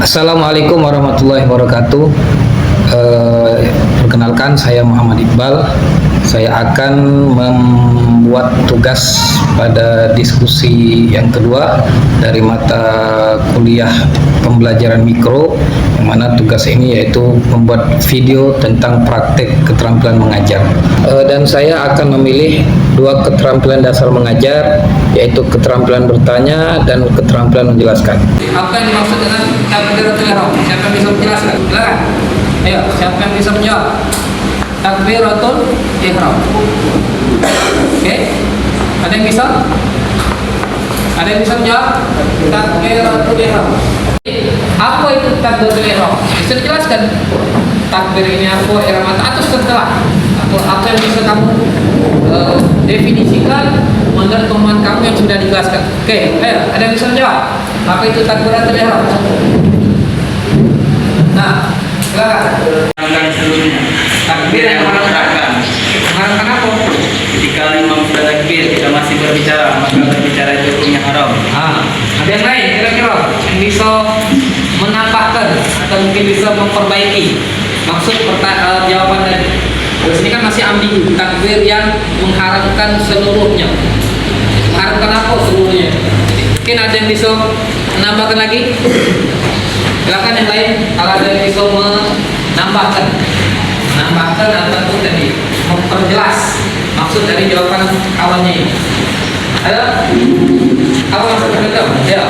Assalamualaikum warahmatullahi wabarakatuh. Perkenalkan, saya Muhammad Iqbal. Saya akan membuat tugas pada diskusi yang kedua dari mata kuliah pembelajaran mikro, yang mana tugas ini yaitu membuat video tentang praktek keterampilan mengajar. Dan saya akan memilih dua keterampilan dasar mengajar, yaitu keterampilan bertanya dan keterampilan menjelaskan. Apa yang dimaksud dengan takbiratul ihram? Siapa yang bisa menjelaskan? Silakan. Ayo, siapa yang bisa menjawab? Takbiratul ihram. Oke? Ada yang bisa? Ada yang bisa menjawab? Takbiratul ihram. Apa itu takbiratul ihram? Bisa dijelaskan? Takbir ini apa? Ihram atau setelah? Atau apa yang bisa kamu definisikan menurut teman kamu yang sudah dijelaskan? Oke, ayo, ada yang bisa menjawab? Apa itu takbiratul ihram? Nah, silakan. Takbir yang mengharapkan. Mengharapkan apa? Ketika imam sudah takbir, kita masih berbicara, maka berbicara itu hukumnya haram. Ada yang lain kira-kira yang bisa menambahkan atau mungkin bisa memperbaiki maksud jawaban tadi. Di sini kan masih ambigu. Takbir yang mengharapkan seluruhnya. Mengharapkan apa seluruhnya? Mungkin ada yang bisa menambahkan lagi. Silakan yang lain kalau ada yang bisa menambahkan ataupun tadi memperjelas maksud dari jawaban awalnya ini. Ada? Apa maksud tertentu? Ya.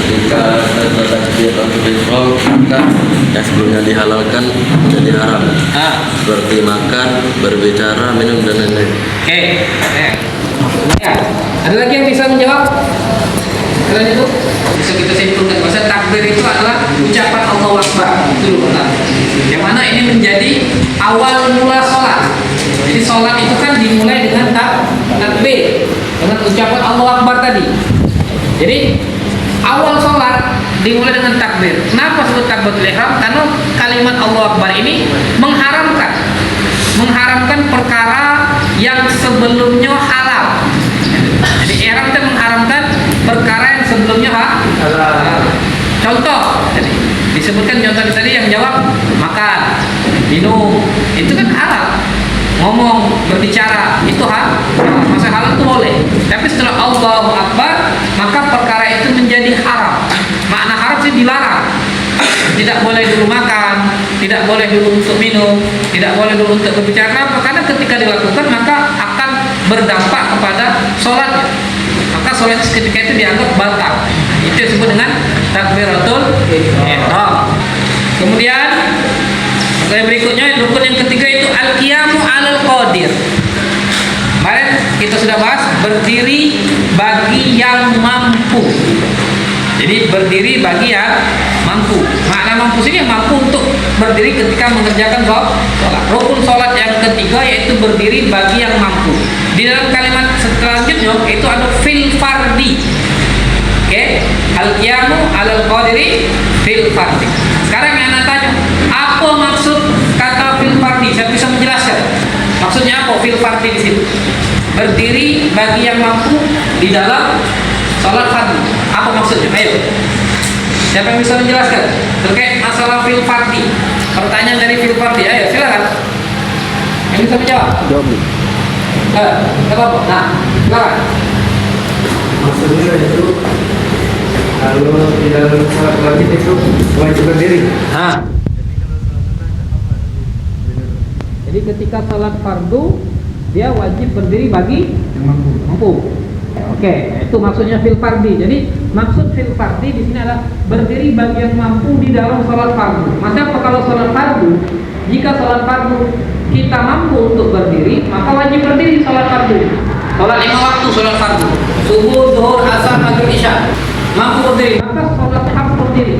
Ketika takbir untuk ihram, maka yang sebelumnya dihalalkan menjadi haram. Seperti makan, berbicara, minum dan lain-lain. Oke. Ya. Ada lagi yang bisa menjawab? Selain itu bisa kita simpulkan bahwa takbir itu adalah ucapan Allahu Akbar. Itu benar. Yang mana ini menjadi awal mula sholat. Jadi sholat itu kan dimulai dengan takbir, dengan ucapan Allahu Akbar tadi. Jadi awal sholat dimulai dengan takbir. Kenapa disebut takbiratul ihram? Karena kalimat Allahu Akbar ini mengharamkan perkara yang sebelumnya halal. Jadi ihram itu mengharamkan perkara yang sebelumnya halal. Contoh, jadi disebutkan contoh tadi yang jawab makan, minum, itu kan halal. Ngomong, berbicara, itu halal. Masa halal itu boleh. Tapi setelah Allahu Akbar, maka perkara itu menjadi haram. Makna haram sih dilarang. Tidak boleh dulu makan, tidak boleh dulu untuk minum, tidak boleh dulu untuk berbicara. Kenapa? Karena ketika dilakukan maka akan berdampak kepada sholatnya. Maka sholat ketika itu dianggap batal. Itu disebut dengan takbiratul ihram. Kemudian yang berikutnya, rukun yang ketiga itu al-qiyamu 'alal qadir. Kemarin kita sudah bahas berdiri bagi yang mampu. Jadi berdiri bagi yang mampu. Makna mampu sini mampu untuk berdiri ketika mengerjakan sholat. Rukun sholat yang ketiga yaitu berdiri bagi yang mampu. Di dalam kalimat selanjutnya itu ada fil fardi. Oke, al-qiyamu 'alal qadiri fil fardi. Sekarang yang nak tanya, apa maksud kata fil fardi? Saya bisa menjelaskan. Maksudnya apa fil fardi di situ? Berdiri bagi yang mampu di dalam sholat fardu. Apa maksudnya? Ayo. Siapa yang bisa menjelaskan terkait masalah fil fardi? Pertanyaan dari fil fardi. Ayo, silakan. Yang bisa menjawab? Jawab. Apa? Nah, silakan. Maksudnya itu kalau di dalam sholat wajib itu wajib berdiri. Jadi ketika sholat fardu dia wajib berdiri bagi Yang mampu. Oke, itu maksudnya fil fardi. Jadi maksud fil fardi di sini adalah berdiri bagi yang mampu di dalam sholat fardu. Maka kalau sholat fardu, jika sholat fardu kita mampu untuk berdiri, maka wajib berdiri sholat fardu. Sholat 5 waktu sholat fardu, subuh, zuhur, asar, maghrib, isya, mampu berdiri, maka sholatnya harus berdiri.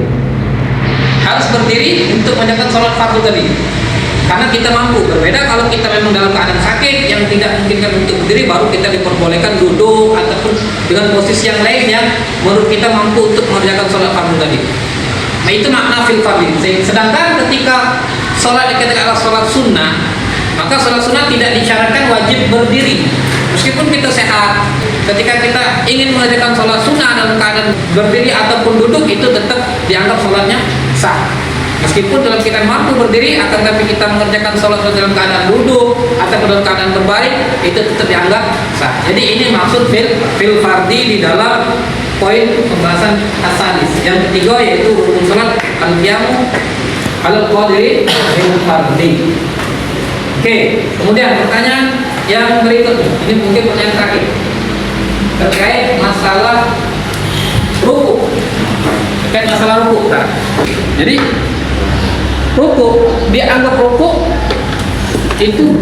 Harus berdiri untuk menjalankan sholat fardu tadi. Karena kita mampu. Berbeda kalau kita memang dalam keadaan sakit yang tidak memungkinkan untuk berdiri, baru kita diperbolehkan duduk ataupun dengan posisi yang lain yang menurut kita mampu untuk mengerjakan sholat fardu tadi. Nah, itu makna fil fardi. Sedangkan ketika sholat dikatakan adalah sholat sunnah, maka sholat sunnah tidak disyaratkan wajib berdiri. Meskipun kita sehat, ketika kita ingin mengerjakan sholat sunnah dalam keadaan berdiri ataupun duduk, itu tetap dianggap Meskipun dalam keadaan mampu berdiri, akan tapi kita mengerjakan sholat dalam keadaan duduk atau dalam keadaan berbaring, itu tetap dianggap sah. Jadi ini maksud fil fardi di dalam poin pembahasan asalis. Yang ketiga yaitu rukun sholat al-qiyamu alal qadiri fil fardi. Oke, kemudian pertanyaan yang berikutnya, ini mungkin pertanyaan terakhir terkait masalah ruku. Terkait masalah ruku. Nah, jadi ruku, dia anggap ruku itu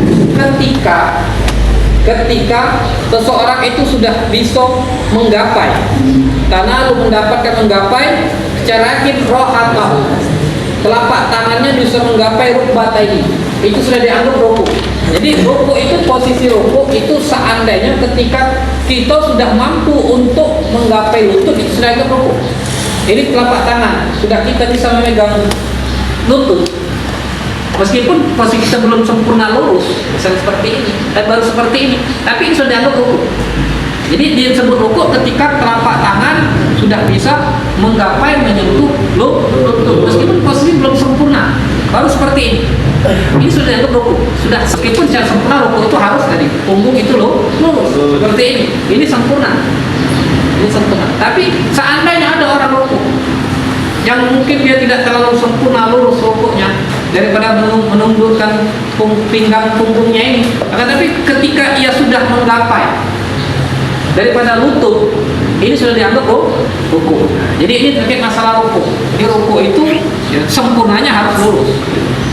ketika seseorang itu sudah bisa menggapai, karena lu menggapai secara yakin rohatahu, telapak tangannya bisa menggapai rukbataini, itu sudah dianggap ruku. Jadi ruku itu, posisi ruku itu seandainya ketika kita sudah mampu untuk menggapai lutut, itu sudah dianggap ruku. Ini telapak tangan sudah kita bisa memegang lutut, meskipun posisi kita belum sempurna lurus, misalnya seperti ini, dan baru seperti ini, tapi ini sudah dianggap ruku. Jadi disebut ruku ketika telapak tangan sudah bisa menggapai menyentuh lutut, meskipun posisi belum sempurna, baru seperti ini. Ini sudah dianggap ruku. Sudah, meskipun secara sempurna ruku itu harus dari punggung itu lurus seperti ini. Ini sempurna. Ini sempurna. Tapi seandainya ada orang ruku yang mungkin dia tidak terlalu sempurna lurus rukunya, daripada menundukkan pinggang punggungnya ini, tapi ketika ia sudah menggapai daripada lutut, ini sudah dianggap ruku. Jadi ini terkait masalah ruku. Di ruku itu sempurnanya harus lurus.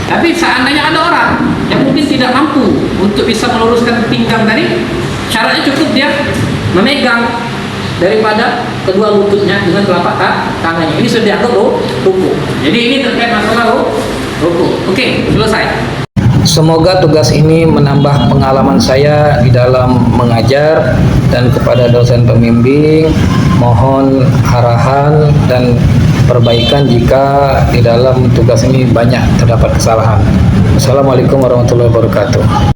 Tapi seandainya ada orang yang mungkin tidak mampu untuk bisa meluruskan pinggang tadi, syaratnya cukup dia memegang daripada kedua lututnya dengan telapak tangannya. Ini sudah dianggap ruku. Jadi ini terkait masalah ruku. Oke, selesai. Semoga tugas ini menambah pengalaman saya di dalam mengajar, dan kepada dosen pembimbing mohon arahan dan perbaikan jika di dalam tugas ini banyak terdapat kesalahan. Assalamualaikum warahmatullahi wabarakatuh.